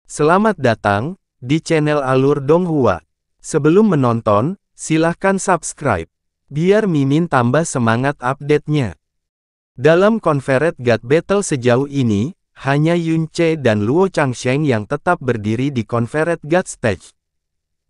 Selamat datang di channel Alur Donghua. Sebelum menonton, silahkan subscribe, biar Mimin tambah semangat update-nya. Dalam Conferred God Battle sejauh ini, hanya Yun Che dan Luo Changsheng yang tetap berdiri di Conferred God Stage.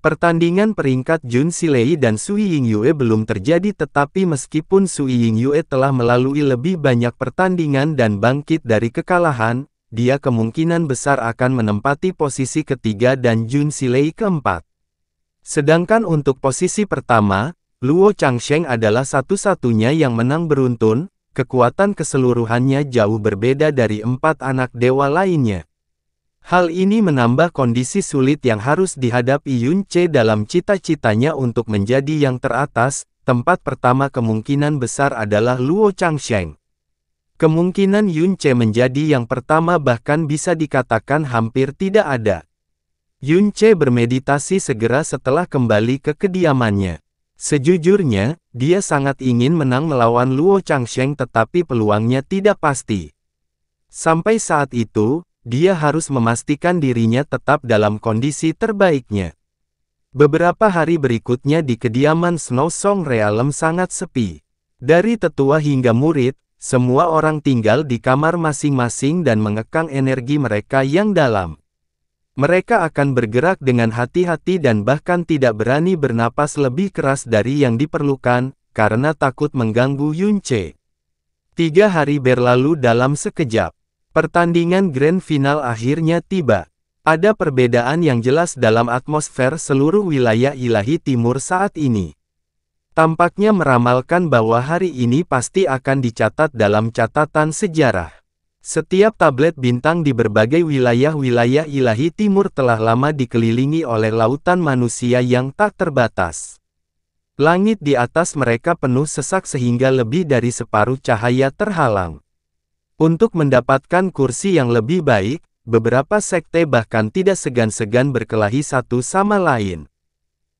Pertandingan peringkat Jun Silei dan Sui Yingyue belum terjadi, tetapi meskipun Sui Yingyue telah melalui lebih banyak pertandingan dan bangkit dari kekalahan, dia kemungkinan besar akan menempati posisi ketiga dan Jun Silei keempat. Sedangkan untuk posisi pertama, Luo Changsheng adalah satu-satunya yang menang beruntun, kekuatan keseluruhannya jauh berbeda dari 4 anak dewa lainnya. Hal ini menambah kondisi sulit yang harus dihadapi Yun Che dalam cita-citanya untuk menjadi yang teratas. Tempat pertama kemungkinan besar adalah Luo Changsheng. Kemungkinan Yun Che menjadi yang pertama bahkan bisa dikatakan hampir tidak ada. Yun Che bermeditasi segera setelah kembali ke kediamannya. Sejujurnya, dia sangat ingin menang melawan Luo Changsheng, tetapi peluangnya tidak pasti. Sampai saat itu, dia harus memastikan dirinya tetap dalam kondisi terbaiknya. Beberapa hari berikutnya di kediaman Snow Song Realm sangat sepi. Dari tetua hingga murid, semua orang tinggal di kamar masing-masing dan mengekang energi mereka yang dalam. Mereka akan bergerak dengan hati-hati dan bahkan tidak berani bernapas lebih keras dari yang diperlukan, karena takut mengganggu Yun Che. 3 hari berlalu dalam sekejap. Pertandingan grand final akhirnya tiba. Ada perbedaan yang jelas dalam atmosfer seluruh wilayah ilahi timur saat ini. Tampaknya meramalkan bahwa hari ini pasti akan dicatat dalam catatan sejarah. Setiap tablet bintang di berbagai wilayah-wilayah ilahi timur telah lama dikelilingi oleh lautan manusia yang tak terbatas. Langit di atas mereka penuh sesak sehingga lebih dari separuh cahaya terhalang. Untuk mendapatkan kursi yang lebih baik, beberapa sekte bahkan tidak segan-segan berkelahi satu sama lain.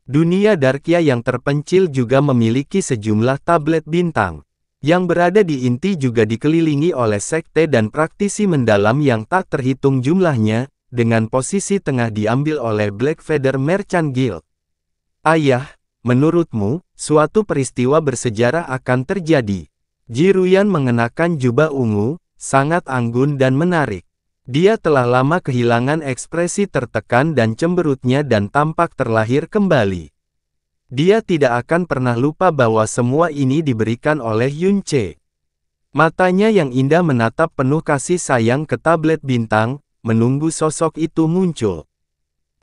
Dunia Darkya yang terpencil juga memiliki sejumlah tablet bintang. Yang berada di inti juga dikelilingi oleh sekte dan praktisi mendalam yang tak terhitung jumlahnya, dengan posisi tengah diambil oleh Black Feather Merchant Guild. Ayah, menurutmu, suatu peristiwa bersejarah akan terjadi. Ji Ruyan mengenakan jubah ungu, sangat anggun dan menarik. Dia telah lama kehilangan ekspresi tertekan dan cemberutnya dan tampak terlahir kembali. Dia tidak akan pernah lupa bahwa semua ini diberikan oleh Yun Che. Matanya yang indah menatap penuh kasih sayang ke tablet bintang, menunggu sosok itu muncul.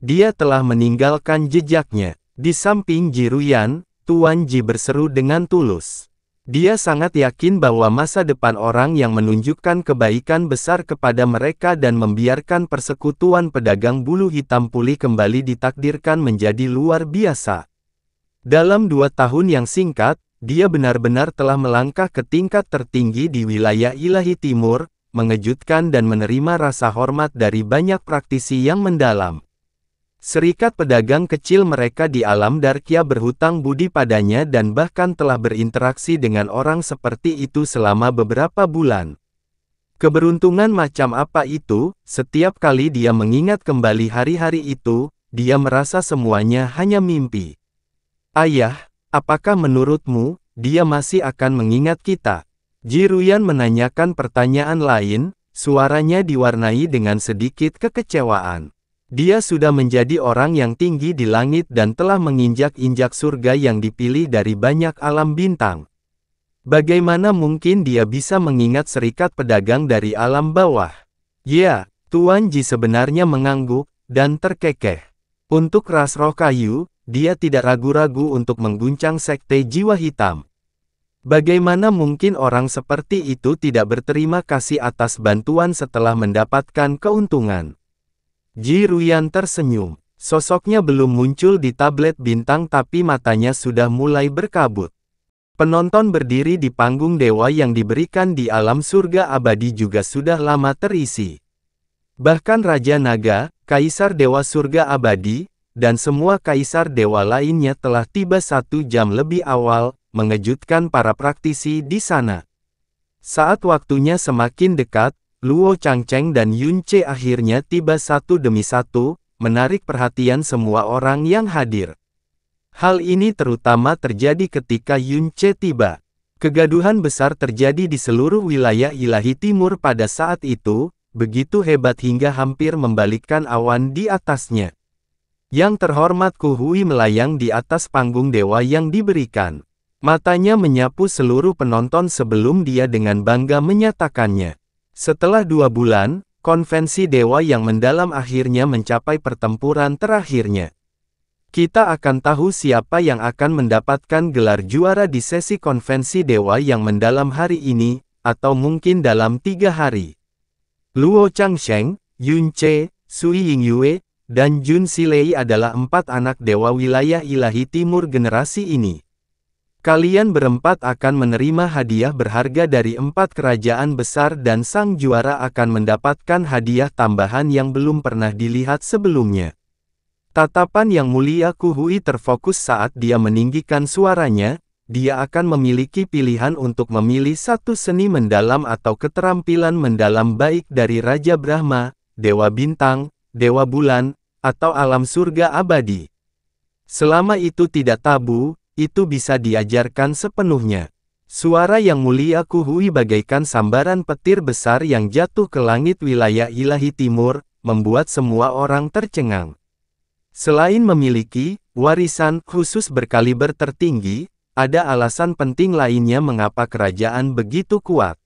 Dia telah meninggalkan jejaknya. Di samping Ji Ruyan, Tuan Ji berseru dengan tulus. Dia sangat yakin bahwa masa depan orang yang menunjukkan kebaikan besar kepada mereka dan membiarkan persekutuan pedagang bulu hitam pulih kembali ditakdirkan menjadi luar biasa. Dalam 2 tahun yang singkat, dia benar-benar telah melangkah ke tingkat tertinggi di wilayah ilahi timur, mengejutkan dan menerima rasa hormat dari banyak praktisi yang mendalam. Serikat pedagang kecil mereka di alam Darkya berhutang budi padanya dan bahkan telah berinteraksi dengan orang seperti itu selama beberapa bulan. Keberuntungan macam apa itu? Setiap kali dia mengingat kembali hari-hari itu, dia merasa semuanya hanya mimpi. Ayah, apakah menurutmu, dia masih akan mengingat kita? Ji Ruyan menanyakan pertanyaan lain, suaranya diwarnai dengan sedikit kekecewaan. Dia sudah menjadi orang yang tinggi di langit dan telah menginjak-injak surga yang dipilih dari banyak alam bintang. Bagaimana mungkin dia bisa mengingat serikat pedagang dari alam bawah? Ya, Tuan Ji sebenarnya mengangguk dan terkekeh. Untuk ras roh kayu, dia tidak ragu-ragu untuk mengguncang sekte jiwa hitam. Bagaimana mungkin orang seperti itu tidak berterima kasih atas bantuan setelah mendapatkan keuntungan? Ji Ruyan tersenyum. Sosoknya belum muncul di tablet bintang tapi matanya sudah mulai berkabut. Penonton berdiri di panggung dewa yang diberikan di alam surga abadi juga sudah lama terisi. Bahkan Raja Naga, Kaisar Dewa Surga Abadi, dan semua kaisar dewa lainnya telah tiba 1 jam lebih awal, mengejutkan para praktisi di sana. Saat waktunya semakin dekat, Luo Changcheng dan Yun Ce akhirnya tiba satu demi satu, menarik perhatian semua orang yang hadir. Hal ini terutama terjadi ketika Yun Ce tiba. Kegaduhan besar terjadi di seluruh wilayah ilahi timur pada saat itu, begitu hebat hingga hampir membalikkan awan di atasnya. Yang terhormat Ku Hui melayang di atas panggung dewa yang diberikan. Matanya menyapu seluruh penonton sebelum dia dengan bangga menyatakannya. Setelah 2 bulan, konvensi dewa yang mendalam akhirnya mencapai pertempuran terakhirnya. Kita akan tahu siapa yang akan mendapatkan gelar juara di sesi konvensi dewa yang mendalam hari ini, atau mungkin dalam 3 hari. Luo Changcheng, Yun Ce, Sui Yingyue, dan Jun Silei adalah 4 anak dewa wilayah ilahi timur generasi ini. Kalian berempat akan menerima hadiah berharga dari 4 kerajaan besar dan sang juara akan mendapatkan hadiah tambahan yang belum pernah dilihat sebelumnya. Tatapan yang mulia Ku Hui terfokus saat dia meninggikan suaranya, dia akan memiliki pilihan untuk memilih satu seni mendalam atau keterampilan mendalam baik dari Raja Brahma, Dewa Bintang, Dewa Bulan, atau alam surga abadi. Selama itu tidak tabu, itu bisa diajarkan sepenuhnya. Suara yang mulia Ku Hui bagaikan sambaran petir besar yang jatuh ke langit wilayah ilahi timur, membuat semua orang tercengang. Selain memiliki warisan khusus berkaliber tertinggi, ada alasan penting lainnya mengapa kerajaan begitu kuat.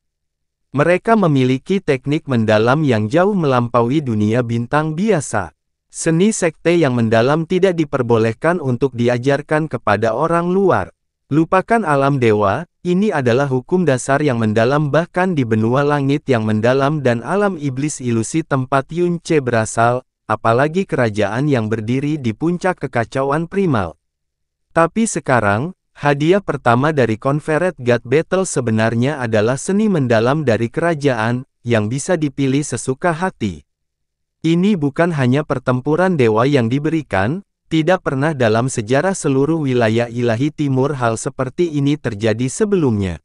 Mereka memiliki teknik mendalam yang jauh melampaui dunia bintang biasa. Seni sekte yang mendalam tidak diperbolehkan untuk diajarkan kepada orang luar. Lupakan alam dewa, ini adalah hukum dasar yang mendalam bahkan di benua langit yang mendalam dan alam iblis ilusi tempat Yun Ce berasal, apalagi kerajaan yang berdiri di puncak kekacauan primal. Tapi sekarang, hadiah pertama dari Conferred God Battle sebenarnya adalah seni mendalam dari kerajaan, yang bisa dipilih sesuka hati. Ini bukan hanya pertempuran dewa yang diberikan, tidak pernah dalam sejarah seluruh wilayah ilahi timur hal seperti ini terjadi sebelumnya.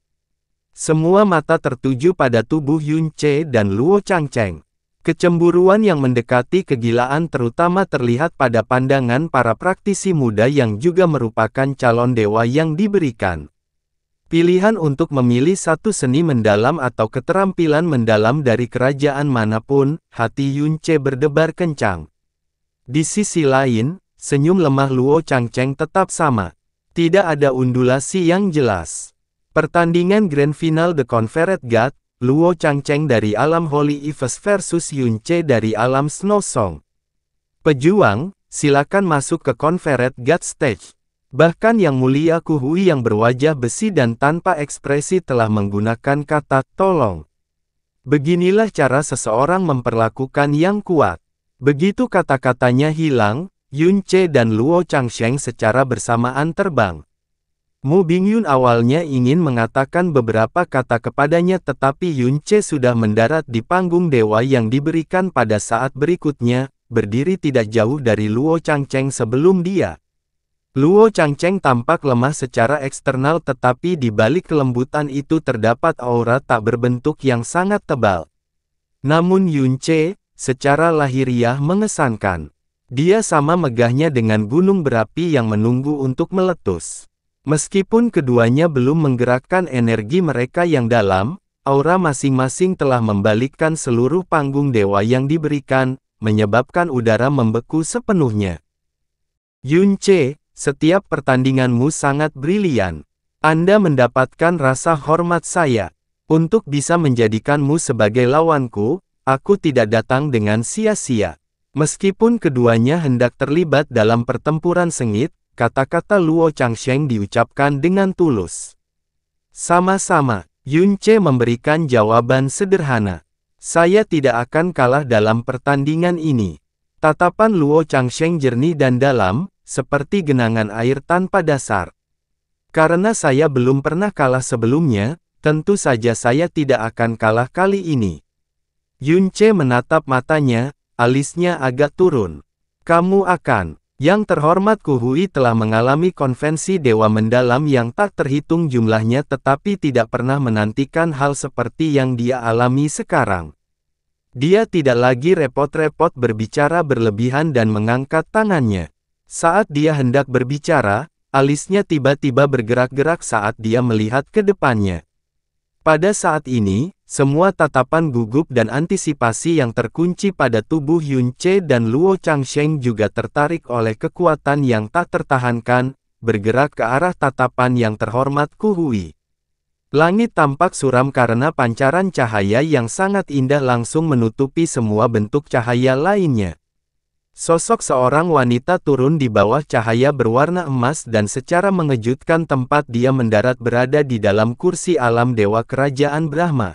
Semua mata tertuju pada tubuh Yun Ce dan Luo Changcheng. Kecemburuan yang mendekati kegilaan terutama terlihat pada pandangan para praktisi muda yang juga merupakan calon dewa yang diberikan. Pilihan untuk memilih satu seni mendalam atau keterampilan mendalam dari kerajaan manapun, hati Yun Ce berdebar kencang. Di sisi lain, senyum lemah Luo Changcheng tetap sama. Tidak ada undulasi yang jelas. Pertandingan Grand Final The Conferred God, Luo Changcheng dari alam Holy Eves versus Yun Ce dari alam Snow Song. Pejuang, silakan masuk ke Conferred God Stage. Bahkan Yang Mulia Ku Hui yang berwajah besi dan tanpa ekspresi telah menggunakan kata "tolong". Beginilah cara seseorang memperlakukan yang kuat. Begitu kata-katanya hilang, Yun Ce dan Luo Changcheng secara bersamaan terbang. Mu Bingyun awalnya ingin mengatakan beberapa kata kepadanya tetapi Yun Ce sudah mendarat di panggung dewa yang diberikan pada saat berikutnya, berdiri tidak jauh dari Luo Changcheng sebelum dia. Luo Changcheng tampak lemah secara eksternal tetapi di balik kelembutan itu terdapat aura tak berbentuk yang sangat tebal. Namun Yun Ce, secara lahiriah mengesankan. Dia sama megahnya dengan gunung berapi yang menunggu untuk meletus. Meskipun keduanya belum menggerakkan energi mereka yang dalam, aura masing-masing telah membalikkan seluruh panggung dewa yang diberikan, menyebabkan udara membeku sepenuhnya. Yun Ce, setiap pertandinganmu sangat brilian. Anda mendapatkan rasa hormat saya. Untuk bisa menjadikanmu sebagai lawanku, aku tidak datang dengan sia-sia. Meskipun keduanya hendak terlibat dalam pertempuran sengit, kata-kata Luo Changcheng diucapkan dengan tulus. Sama-sama, Yun Ce memberikan jawaban sederhana. Saya tidak akan kalah dalam pertandingan ini. Tatapan Luo Changcheng jernih dan dalam, seperti genangan air tanpa dasar. Karena saya belum pernah kalah sebelumnya, tentu saja saya tidak akan kalah kali ini. Yun Ce menatap matanya, alisnya agak turun. Kamu akan. Yang terhormat Ku Hui telah mengalami konvensi dewa mendalam yang tak terhitung jumlahnya tetapi tidak pernah menantikan hal seperti yang dia alami sekarang. Dia tidak lagi repot-repot berbicara berlebihan dan mengangkat tangannya. Saat dia hendak berbicara, alisnya tiba-tiba bergerak-gerak saat dia melihat ke depannya. Pada saat ini, semua tatapan gugup dan antisipasi yang terkunci pada tubuh Yun Ce dan Luo Changsheng juga tertarik oleh kekuatan yang tak tertahankan, bergerak ke arah tatapan yang terhormat Ku Hui. Langit tampak suram karena pancaran cahaya yang sangat indah langsung menutupi semua bentuk cahaya lainnya. Sosok seorang wanita turun di bawah cahaya berwarna emas dan secara mengejutkan tempat dia mendarat berada di dalam kursi alam dewa kerajaan Brahma.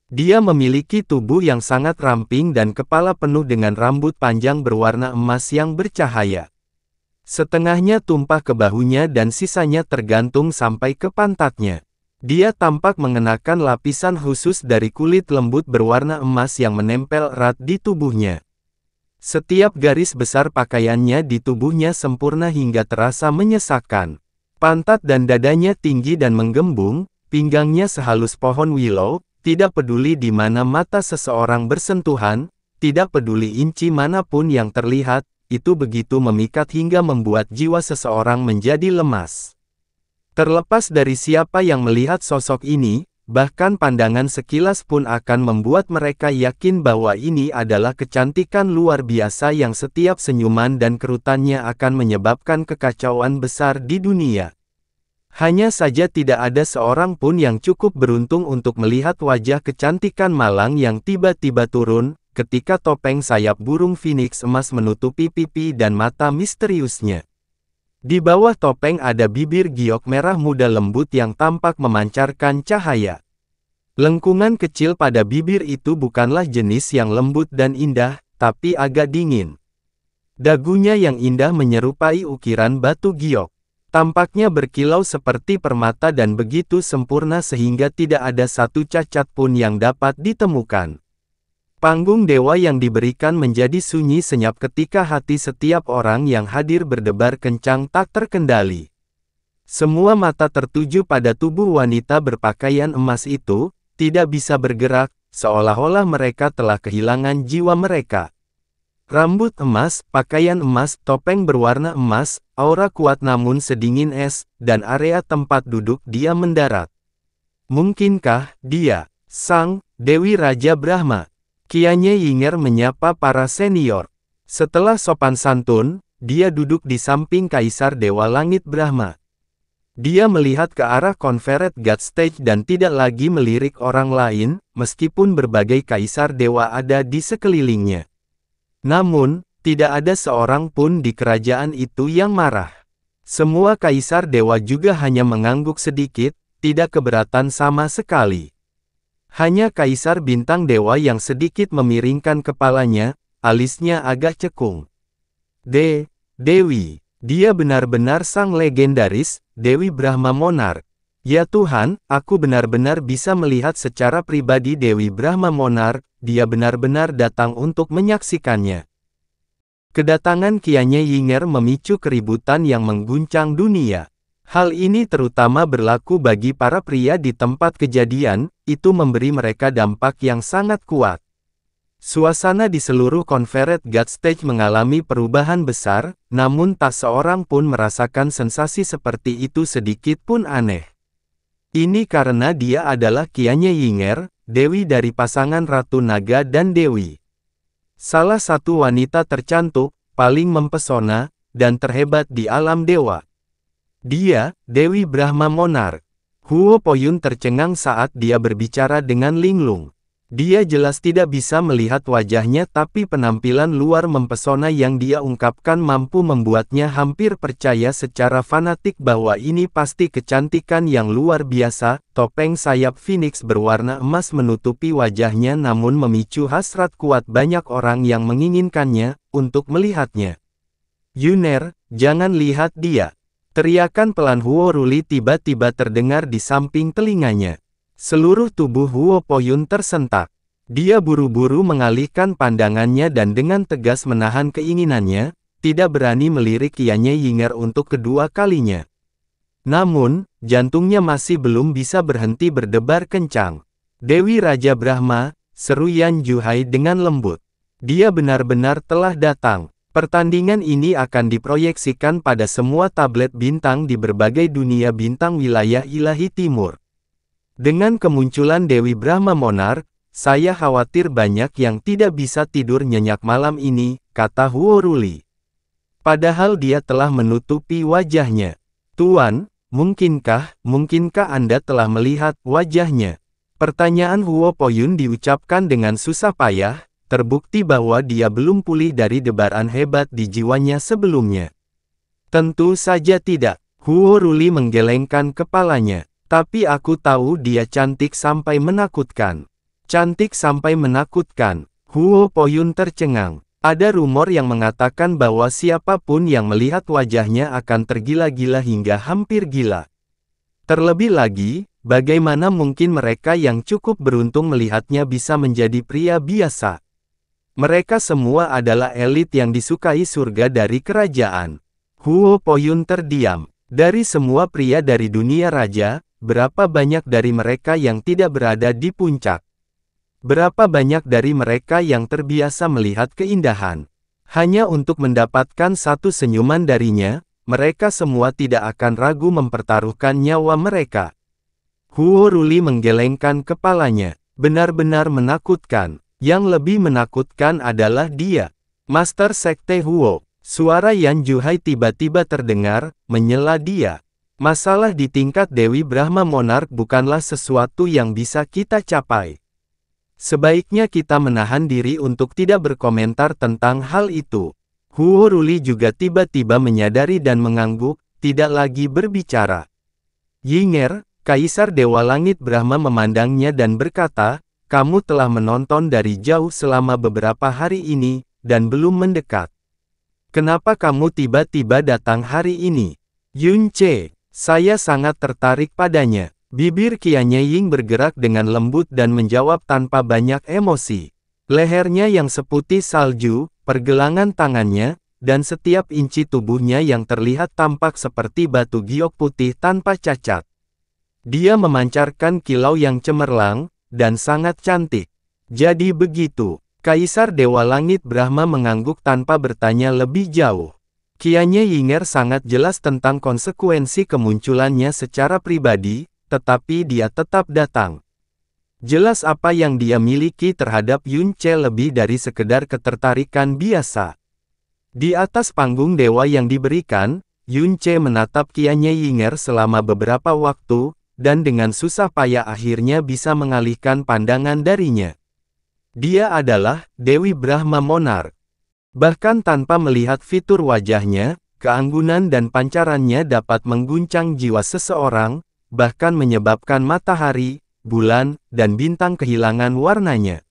Dia memiliki tubuh yang sangat ramping dan kepala penuh dengan rambut panjang berwarna emas yang bercahaya. Setengahnya tumpah ke bahunya dan sisanya tergantung sampai ke pantatnya. Dia tampak mengenakan lapisan khusus dari kulit lembut berwarna emas yang menempel erat di tubuhnya. Setiap garis besar pakaiannya di tubuhnya sempurna hingga terasa menyesakkan. Pantat dan dadanya tinggi dan menggembung, pinggangnya sehalus pohon willow, tidak peduli di mana mata seseorang bersentuhan, tidak peduli inci manapun yang terlihat, itu begitu memikat hingga membuat jiwa seseorang menjadi lemas. Terlepas dari siapa yang melihat sosok ini, bahkan pandangan sekilas pun akan membuat mereka yakin bahwa ini adalah kecantikan luar biasa yang setiap senyuman dan kerutannya akan menyebabkan kekacauan besar di dunia. Hanya saja tidak ada seorang pun yang cukup beruntung untuk melihat wajah kecantikan malang yang tiba-tiba turun, ketika topeng sayap burung phoenix emas menutupi pipi dan mata misteriusnya. Di bawah topeng ada bibir giok merah muda lembut yang tampak memancarkan cahaya. Lengkungan kecil pada bibir itu bukanlah jenis yang lembut dan indah, tapi agak dingin. Dagunya yang indah menyerupai ukiran batu giok. Tampaknya berkilau seperti permata dan begitu sempurna sehingga tidak ada satu cacat pun yang dapat ditemukan. Panggung dewa yang diberikan menjadi sunyi senyap ketika hati setiap orang yang hadir berdebar kencang tak terkendali. Semua mata tertuju pada tubuh wanita berpakaian emas itu, tidak bisa bergerak, seolah-olah mereka telah kehilangan jiwa mereka. Rambut emas, pakaian emas, topeng berwarna emas, aura kuat namun sedingin es, dan area tempat duduk dia mendarat. Mungkinkah dia, Sang Dewi Raja Brahma? Qianye Yinger menyapa para senior. Setelah sopan santun, dia duduk di samping Kaisar Dewa Langit Brahma. Dia melihat ke arah Confederate God Stage dan tidak lagi melirik orang lain, meskipun berbagai Kaisar Dewa ada di sekelilingnya. Namun, tidak ada seorang pun di kerajaan itu yang marah. Semua Kaisar Dewa juga hanya mengangguk sedikit, tidak keberatan sama sekali. Hanya Kaisar Bintang Dewa yang sedikit memiringkan kepalanya, alisnya agak cekung. Dewi, dia benar-benar sang legendaris, Dewi Brahma Monarch. Ya Tuhan, aku benar-benar bisa melihat secara pribadi Dewi Brahma Monarch, dia benar-benar datang untuk menyaksikannya. Kedatangan Qianye Yinger memicu keributan yang mengguncang dunia. Hal ini terutama berlaku bagi para pria di tempat kejadian, itu memberi mereka dampak yang sangat kuat. Suasana di seluruh Confederate God Stage mengalami perubahan besar, namun tak seorang pun merasakan sensasi seperti itu sedikit pun aneh. Ini karena dia adalah Qianye Yinger, dewi dari pasangan Ratu Naga dan Dewi. Salah satu wanita tercantik, paling mempesona, dan terhebat di alam dewa. Dia, Dewi Brahma Monarch. Huo Poyun tercengang saat dia berbicara dengan linglung. Dia jelas tidak bisa melihat wajahnya tapi penampilan luar mempesona yang dia ungkapkan mampu membuatnya hampir percaya secara fanatik bahwa ini pasti kecantikan yang luar biasa. Topeng sayap phoenix berwarna emas menutupi wajahnya namun memicu hasrat kuat banyak orang yang menginginkannya, untuk melihatnya. Yuner, jangan lihat dia. Teriakan pelan Huo Ruli tiba-tiba terdengar di samping telinganya. Seluruh tubuh Huo Poyun tersentak. Dia buru-buru mengalihkan pandangannya dan dengan tegas menahan keinginannya, tidak berani melirik Qianye Yinger untuk kedua kalinya. Namun, jantungnya masih belum bisa berhenti berdebar kencang. Dewi Raja Brahma, seru Yan Juhai dengan lembut. Dia benar-benar telah datang. Pertandingan ini akan diproyeksikan pada semua tablet bintang di berbagai dunia bintang wilayah ilahi timur. Dengan kemunculan Dewi Brahma Monarch, saya khawatir banyak yang tidak bisa tidur nyenyak malam ini, kata Huo Ruli. Padahal dia telah menutupi wajahnya. Tuan, mungkinkah Anda telah melihat wajahnya? Pertanyaan Huo Poyun diucapkan dengan susah payah. Terbukti bahwa dia belum pulih dari debaran hebat di jiwanya sebelumnya. Tentu saja tidak. Huo Ruli menggelengkan kepalanya. Tapi aku tahu dia cantik sampai menakutkan. Cantik sampai menakutkan. Huo Poyun tercengang. Ada rumor yang mengatakan bahwa siapapun yang melihat wajahnya akan tergila-gila hingga hampir gila. Terlebih lagi, bagaimana mungkin mereka yang cukup beruntung melihatnya bisa menjadi pria biasa? Mereka semua adalah elit yang disukai surga dari kerajaan. Huo Poyun terdiam. Dari semua pria dari dunia raja, berapa banyak dari mereka yang tidak berada di puncak? Berapa banyak dari mereka yang terbiasa melihat keindahan? Hanya untuk mendapatkan satu senyuman darinya, mereka semua tidak akan ragu mempertaruhkan nyawa mereka. Huo Ruli menggelengkan kepalanya. Benar-benar menakutkan. Yang lebih menakutkan adalah dia. Master Sekte Huo. Suara Yan Juhai tiba-tiba terdengar, menyela dia. Masalah di tingkat Dewi Brahma Monarch bukanlah sesuatu yang bisa kita capai. Sebaiknya kita menahan diri untuk tidak berkomentar tentang hal itu. Huo Ruli juga tiba-tiba menyadari dan mengangguk, tidak lagi berbicara. Yinger, Kaisar Dewa Langit Brahma memandangnya dan berkata, kamu telah menonton dari jauh selama beberapa hari ini, dan belum mendekat. Kenapa kamu tiba-tiba datang hari ini? Yun Che, saya sangat tertarik padanya. Bibir Qianye Ying bergerak dengan lembut dan menjawab tanpa banyak emosi. Lehernya yang seputih salju, pergelangan tangannya, dan setiap inci tubuhnya yang terlihat tampak seperti batu giok putih tanpa cacat. Dia memancarkan kilau yang cemerlang, dan sangat cantik. Jadi begitu, Kaisar Dewa Langit Brahma mengangguk tanpa bertanya lebih jauh. Qianye Yinger sangat jelas tentang konsekuensi kemunculannya secara pribadi, tetapi dia tetap datang. Jelas apa yang dia miliki terhadap Yun Che lebih dari sekedar ketertarikan biasa. Di atas panggung dewa yang diberikan, Yun Che menatap Qianye Yinger selama beberapa waktu, dan dengan susah payah akhirnya bisa mengalihkan pandangan darinya. Dia adalah Dewi Brahma Monarch. Bahkan tanpa melihat fitur wajahnya, keanggunan dan pancarannya dapat mengguncang jiwa seseorang, bahkan menyebabkan matahari, bulan, dan bintang kehilangan warnanya.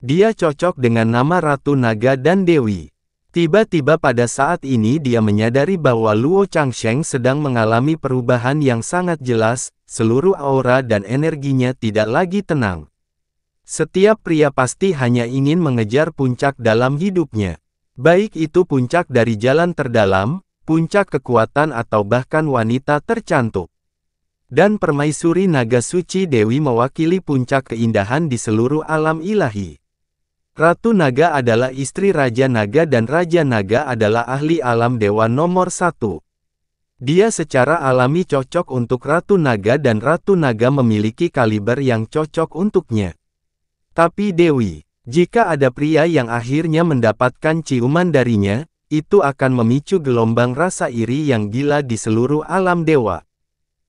Dia cocok dengan nama Ratu Naga dan Dewi. Tiba-tiba pada saat ini dia menyadari bahwa Luo Changsheng sedang mengalami perubahan yang sangat jelas, seluruh aura dan energinya tidak lagi tenang. Setiap pria pasti hanya ingin mengejar puncak dalam hidupnya. Baik itu puncak dari jalan terdalam, puncak kekuatan atau bahkan wanita tercantik. Dan permaisuri naga suci Dewi mewakili puncak keindahan di seluruh alam ilahi. Ratu Naga adalah istri Raja Naga dan Raja Naga adalah ahli alam dewa nomor 1. Dia secara alami cocok untuk Ratu Naga dan Ratu Naga memiliki kaliber yang cocok untuknya. Tapi Dewi, jika ada pria yang akhirnya mendapatkan ciuman darinya, itu akan memicu gelombang rasa iri yang gila di seluruh alam dewa.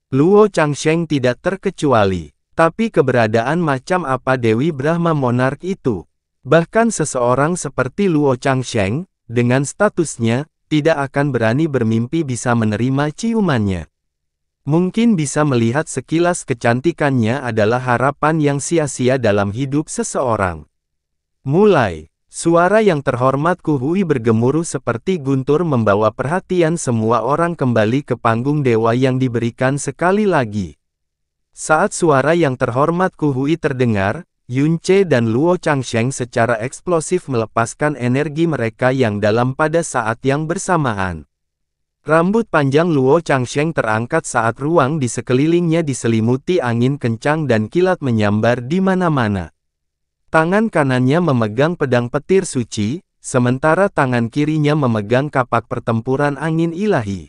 Luo Changsheng tidak terkecuali. Tapi keberadaan macam apa Dewi Brahma Monarch itu? Bahkan seseorang seperti Luo Changsheng, dengan statusnya, tidak akan berani bermimpi bisa menerima ciumannya. Mungkin bisa melihat sekilas kecantikannya adalah harapan yang sia-sia dalam hidup seseorang. Mulai, suara yang terhormat Ku Hui bergemuruh seperti guntur membawa perhatian semua orang kembali ke panggung dewa yang diberikan sekali lagi. Saat suara yang terhormat Ku Hui terdengar, Yun Che dan Luo Changsheng secara eksplosif melepaskan energi mereka yang dalam pada saat yang bersamaan. Rambut panjang Luo Changsheng terangkat saat ruang di sekelilingnya diselimuti angin kencang dan kilat menyambar di mana-mana. Tangan kanannya memegang pedang petir suci, sementara tangan kirinya memegang kapak pertempuran angin ilahi.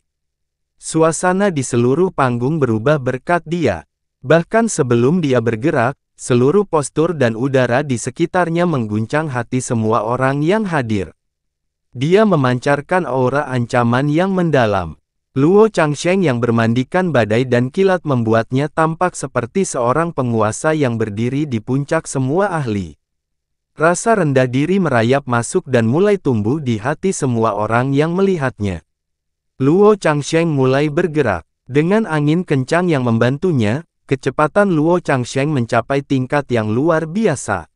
Suasana di seluruh panggung berubah berkat dia. Bahkan sebelum dia bergerak, seluruh postur dan udara di sekitarnya mengguncang hati semua orang yang hadir. Dia memancarkan aura ancaman yang mendalam. Luo Changsheng yang bermandikan badai dan kilat membuatnya tampak seperti seorang penguasa yang berdiri di puncak semua ahli. Rasa rendah diri merayap masuk dan mulai tumbuh di hati semua orang yang melihatnya. Luo Changsheng mulai bergerak. Dengan angin kencang yang membantunya, kecepatan Luo Changsheng mencapai tingkat yang luar biasa.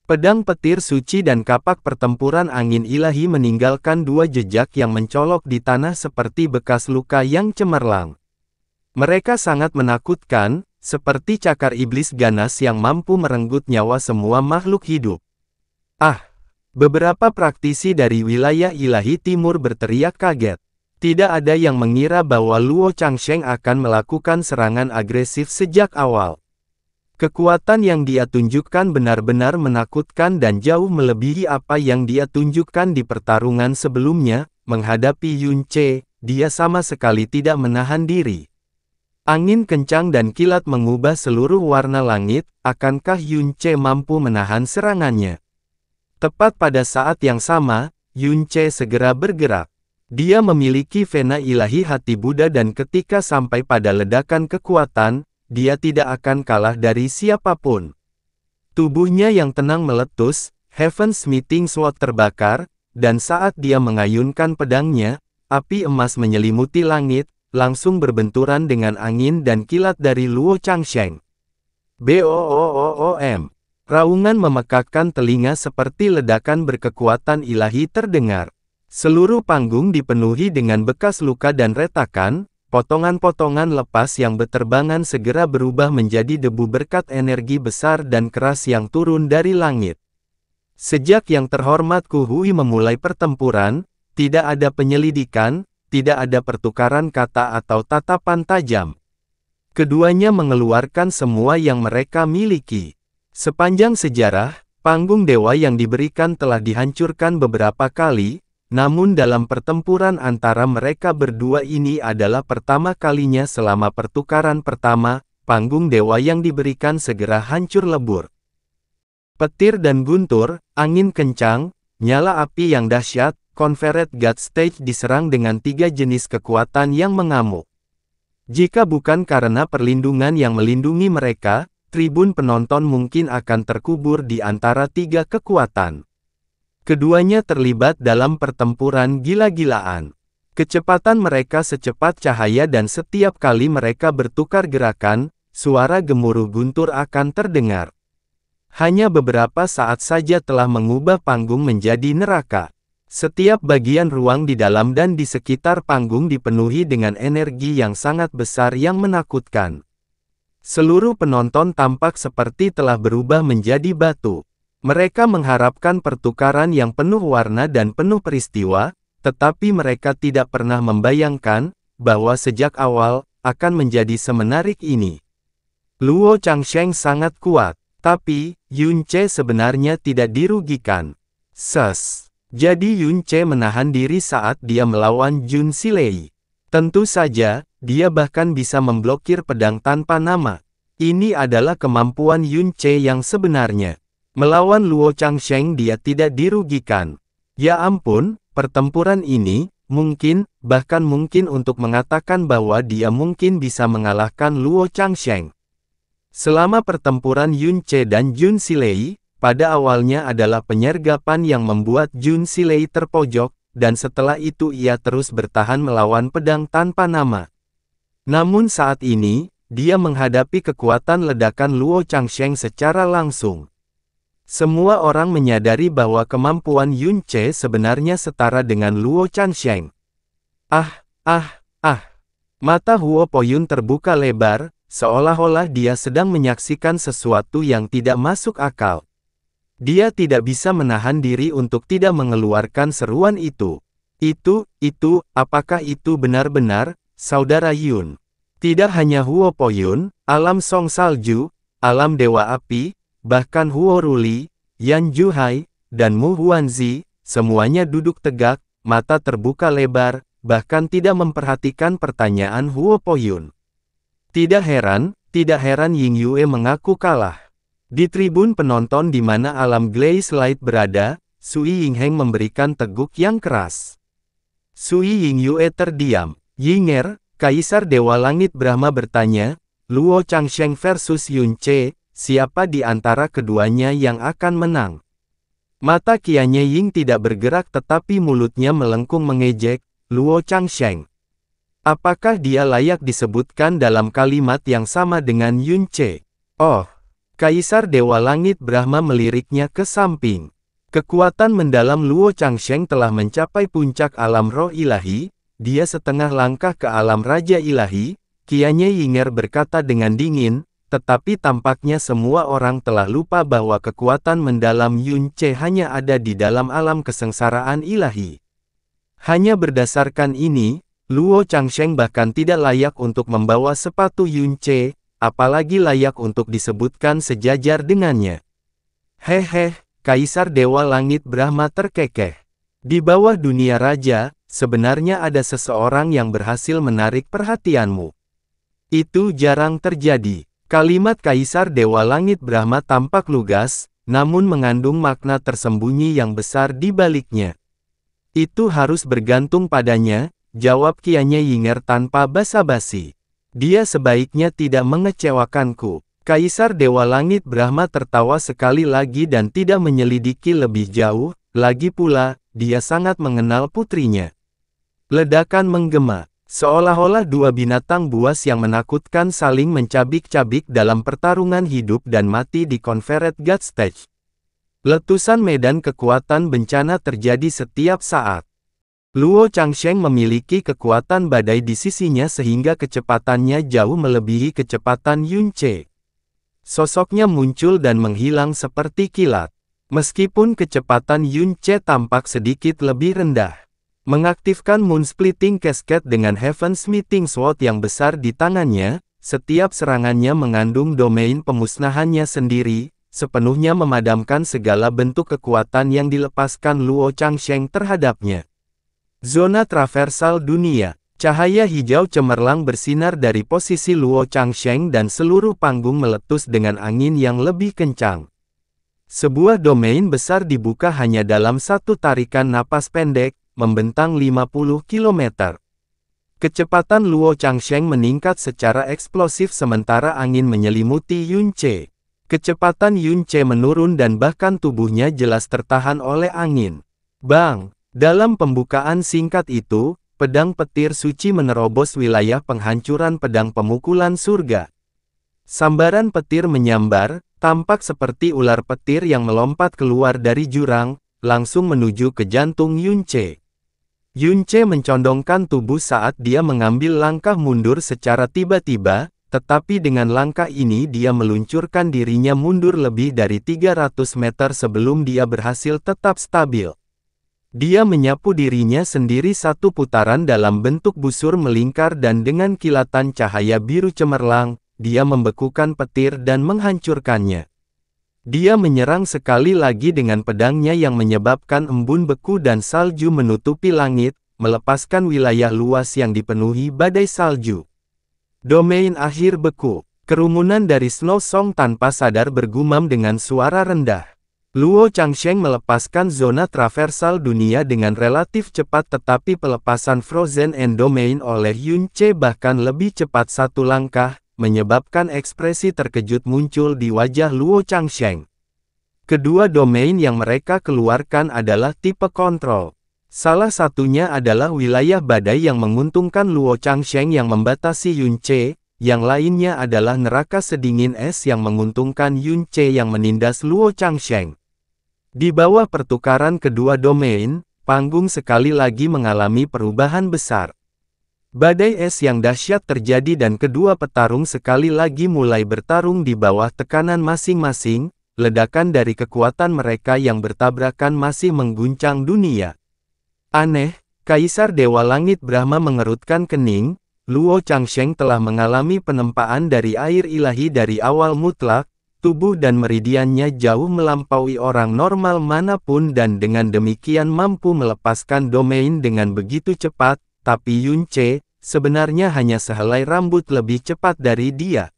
Pedang petir suci dan kapak pertempuran angin ilahi meninggalkan dua jejak yang mencolok di tanah seperti bekas luka yang cemerlang. Mereka sangat menakutkan, seperti cakar iblis ganas yang mampu merenggut nyawa semua makhluk hidup. Ah! Beberapa praktisi dari wilayah ilahi timur berteriak kaget. Tidak ada yang mengira bahwa Luo Changsheng akan melakukan serangan agresif sejak awal. Kekuatan yang dia tunjukkan benar-benar menakutkan dan jauh melebihi apa yang dia tunjukkan di pertarungan sebelumnya. Menghadapi Yun Ce, dia sama sekali tidak menahan diri. Angin kencang dan kilat mengubah seluruh warna langit. Akankah Yun Ce mampu menahan serangannya? Tepat pada saat yang sama, Yun Ce segera bergerak. Dia memiliki vena ilahi hati Buddha dan ketika sampai pada ledakan kekuatan, dia tidak akan kalah dari siapapun. Tubuhnya yang tenang meletus, Heaven's Meeting Sword terbakar, dan saat dia mengayunkan pedangnya, api emas menyelimuti langit, langsung berbenturan dengan angin dan kilat dari Luo Changsheng. Boom! Raungan memekakkan telinga seperti ledakan berkekuatan ilahi terdengar. Seluruh panggung dipenuhi dengan bekas luka dan retakan. Potongan-potongan lepas yang berterbangan segera berubah menjadi debu berkat energi besar dan keras yang turun dari langit. Sejak yang terhormat Ku Hui memulai pertempuran, tidak ada penyelidikan, tidak ada pertukaran kata atau tatapan tajam. Keduanya mengeluarkan semua yang mereka miliki. Sepanjang sejarah, panggung dewa yang diberikan telah dihancurkan beberapa kali. Namun dalam pertempuran antara mereka berdua ini adalah pertama kalinya selama pertukaran pertama, panggung dewa yang diberikan segera hancur lebur. Petir dan guntur, angin kencang, nyala api yang dahsyat, Confederate God Stage diserang dengan 3 jenis kekuatan yang mengamuk. Jika bukan karena perlindungan yang melindungi mereka, tribun penonton mungkin akan terkubur di antara 3 kekuatan. Keduanya terlibat dalam pertempuran gila-gilaan. Kecepatan mereka secepat cahaya dan setiap kali mereka bertukar gerakan, suara gemuruh guntur akan terdengar. Hanya beberapa saat saja telah mengubah panggung menjadi neraka. Setiap bagian ruang di dalam dan di sekitar panggung dipenuhi dengan energi yang sangat besar yang menakutkan. Seluruh penonton tampak seperti telah berubah menjadi batu. Mereka mengharapkan pertukaran yang penuh warna dan penuh peristiwa, tetapi mereka tidak pernah membayangkan bahwa sejak awal akan menjadi semenarik ini. Luo Changsheng sangat kuat, tapi Yun Ce sebenarnya tidak dirugikan. Jadi Yun Ce menahan diri saat dia melawan Jun Silei. Tentu saja, dia bahkan bisa memblokir pedang tanpa nama. Ini adalah kemampuan Yun Ce yang sebenarnya. Melawan Luo Changsheng dia tidak dirugikan. Ya ampun, pertempuran ini, mungkin, bahkan mungkin untuk mengatakan bahwa dia mungkin bisa mengalahkan Luo Changsheng. Selama pertempuran Yun Ce dan Jun Silei, pada awalnya adalah penyergapan yang membuat Jun Silei terpojok, dan setelah itu ia terus bertahan melawan pedang tanpa nama. Namun saat ini, dia menghadapi kekuatan ledakan Luo Changsheng secara langsung. Semua orang menyadari bahwa kemampuan Yun Ce sebenarnya setara dengan Luo Changsheng. Mata Huo Poyun terbuka lebar, seolah-olah dia sedang menyaksikan sesuatu yang tidak masuk akal. Dia tidak bisa menahan diri untuk tidak mengeluarkan seruan itu. Apakah itu benar-benar, Saudara Yun? Tidak hanya Huo Poyun, alam Song Salju, alam Dewa Api, bahkan Huo Ruli, Yan Juhai, dan Mu Huanzi, semuanya duduk tegak, mata terbuka lebar, bahkan tidak memperhatikan pertanyaan Huo Poyun. Tidak heran Ying Yue mengaku kalah. Di tribun penonton di mana alam Glaze Light berada, Sui Yingheng memberikan teguk yang keras. Sui Ying Yue terdiam. Yinger, Kaisar Dewa Langit Brahma bertanya, Luo Changsheng versus Yun Ce, siapa di antara keduanya yang akan menang? Mata Qianye Ying tidak bergerak tetapi mulutnya melengkung mengejek, Luo Changsheng. Apakah dia layak disebutkan dalam kalimat yang sama dengan Yun Ce? Oh, Kaisar Dewa Langit Brahma meliriknya ke samping. Kekuatan mendalam Luo Changsheng telah mencapai puncak alam roh ilahi, dia setengah langkah ke alam Raja Ilahi, Qianye Yinger berkata dengan dingin, tetapi tampaknya semua orang telah lupa bahwa kekuatan mendalam Yun Ce hanya ada di dalam alam kesengsaraan ilahi. Hanya berdasarkan ini, Luo Changsheng bahkan tidak layak untuk membawa sepatu Yun Ce, apalagi layak untuk disebutkan sejajar dengannya. Hehe, Kaisar Dewa Langit Brahma terkekeh. Di bawah dunia raja, sebenarnya ada seseorang yang berhasil menarik perhatianmu. Itu jarang terjadi. Kalimat Kaisar Dewa Langit Brahma tampak lugas, namun mengandung makna tersembunyi yang besar di baliknya. Itu harus bergantung padanya, jawab Qianye Yinger tanpa basa-basi. Dia sebaiknya tidak mengecewakanku. Kaisar Dewa Langit Brahma tertawa sekali lagi dan tidak menyelidiki lebih jauh, lagi pula, dia sangat mengenal putrinya. Ledakan menggema. Seolah-olah dua binatang buas yang menakutkan saling mencabik-cabik dalam pertarungan hidup dan mati di Confederate God Stage. Letusan medan kekuatan bencana terjadi setiap saat. Luo Changsheng memiliki kekuatan badai di sisinya sehingga kecepatannya jauh melebihi kecepatan Yun Ce. Sosoknya muncul dan menghilang seperti kilat. Meskipun kecepatan Yun Ce tampak sedikit lebih rendah. Mengaktifkan Moon Splitting Cascade dengan Heaven's Meeting Sword yang besar di tangannya, setiap serangannya mengandung domain pemusnahannya sendiri, sepenuhnya memadamkan segala bentuk kekuatan yang dilepaskan Luo Changsheng terhadapnya. Zona traversal dunia. Cahaya hijau cemerlang bersinar dari posisi Luo Changsheng dan seluruh panggung meletus dengan angin yang lebih kencang. Sebuah domain besar dibuka hanya dalam satu tarikan napas pendek, membentang 50 km. Kecepatan Luo Changsheng meningkat secara eksplosif sementara angin menyelimuti Yun Ce. Kecepatan Yun Ce menurun dan bahkan tubuhnya jelas tertahan oleh angin. Bang! Dalam pembukaan singkat itu, pedang petir suci menerobos wilayah penghancuran pedang pemukulan surga. Sambaran petir menyambar, tampak seperti ular petir yang melompat keluar dari jurang, langsung menuju ke jantung Yun Ce. Yun Ce mencondongkan tubuh saat dia mengambil langkah mundur secara tiba-tiba, tetapi dengan langkah ini dia meluncurkan dirinya mundur lebih dari 300 meter sebelum dia berhasil tetap stabil. Dia menyapu dirinya sendiri satu putaran dalam bentuk busur melingkar dan dengan kilatan cahaya biru cemerlang, dia membekukan petir dan menghancurkannya. Dia menyerang sekali lagi dengan pedangnya yang menyebabkan embun beku dan salju menutupi langit, melepaskan wilayah luas yang dipenuhi badai salju. Domain akhir beku. Kerumunan dari Snow Song tanpa sadar bergumam dengan suara rendah. Luo Changsheng melepaskan zona traversal dunia dengan relatif cepat tetapi pelepasan Frozen End Domain oleh Yun Ce bahkan lebih cepat satu langkah, menyebabkan ekspresi terkejut muncul di wajah Luo Changsheng. Kedua domain yang mereka keluarkan adalah tipe kontrol. Salah satunya adalah wilayah badai yang menguntungkan Luo Changsheng yang membatasi Yun Ce, yang lainnya adalah neraka sedingin es yang menguntungkan Yun Ce yang menindas Luo Changsheng. Di bawah pertukaran kedua domain, panggung sekali lagi mengalami perubahan besar. Badai es yang dahsyat terjadi dan kedua petarung sekali lagi mulai bertarung di bawah tekanan masing-masing, ledakan dari kekuatan mereka yang bertabrakan masih mengguncang dunia. Aneh, Kaisar Dewa Langit Brahma mengerutkan kening, Luo Changsheng telah mengalami penempaan dari air ilahi dari awal mutlak, tubuh dan meridiannya jauh melampaui orang normal manapun dan dengan demikian mampu melepaskan domain dengan begitu cepat, tapi Yunce, sebenarnya hanya sehelai rambut lebih cepat dari dia.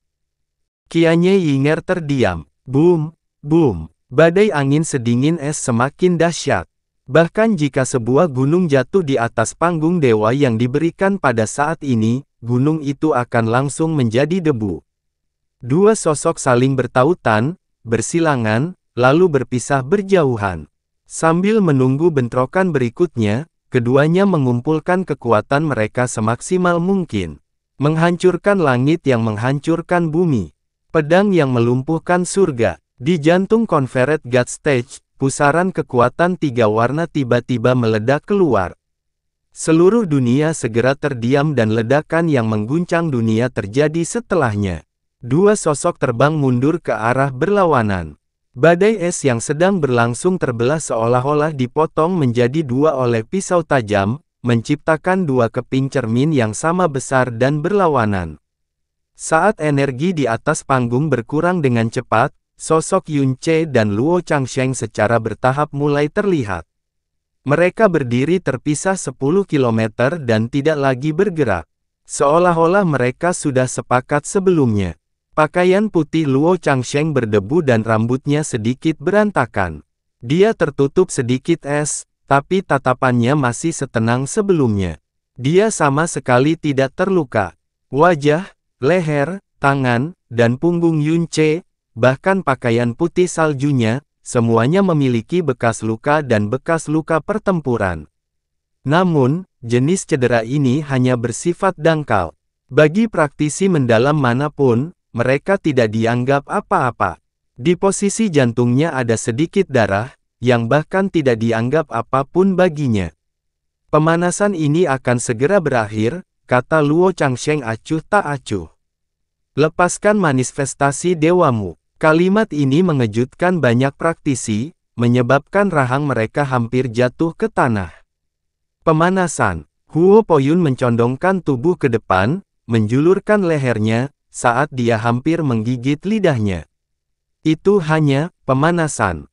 Qianye Yinger terdiam. Boom, boom. Badai angin sedingin es semakin dahsyat. Bahkan jika sebuah gunung jatuh di atas panggung dewa yang diberikan pada saat ini, gunung itu akan langsung menjadi debu. Dua sosok saling bertautan, bersilangan, lalu berpisah berjauhan. Sambil menunggu bentrokan berikutnya, keduanya mengumpulkan kekuatan mereka semaksimal mungkin. Menghancurkan langit yang menghancurkan bumi. Pedang yang melumpuhkan surga. Di jantung Conferred God Stage, pusaran kekuatan tiga warna tiba-tiba meledak keluar. Seluruh dunia segera terdiam dan ledakan yang mengguncang dunia terjadi setelahnya. Dua sosok terbang mundur ke arah berlawanan. Badai es yang sedang berlangsung terbelah seolah-olah dipotong menjadi dua oleh pisau tajam, menciptakan dua keping cermin yang sama besar dan berlawanan. Saat energi di atas panggung berkurang dengan cepat, sosok Yunce dan Luo Changsheng secara bertahap mulai terlihat. Mereka berdiri terpisah 10 km dan tidak lagi bergerak. Seolah-olah mereka sudah sepakat sebelumnya. Pakaian putih Luo Changsheng berdebu dan rambutnya sedikit berantakan. Dia tertutup sedikit es, tapi tatapannya masih setenang sebelumnya. Dia sama sekali tidak terluka. Wajah, leher, tangan, dan punggung Yunce, bahkan pakaian putih saljunya, semuanya memiliki bekas luka dan bekas luka pertempuran. Namun, jenis cedera ini hanya bersifat dangkal. Bagi praktisi mendalam manapun, mereka tidak dianggap apa-apa. Di posisi jantungnya ada sedikit darah, yang bahkan tidak dianggap apapun baginya. Pemanasan ini akan segera berakhir, kata Luo Changsheng acuh tak acuh. Lepaskan manifestasi dewamu. Kalimat ini mengejutkan banyak praktisi, menyebabkan rahang mereka hampir jatuh ke tanah. Pemanasan. Huo Poyun mencondongkan tubuh ke depan, menjulurkan lehernya, saat dia hampir menggigit lidahnya. Itu hanya pemanasan.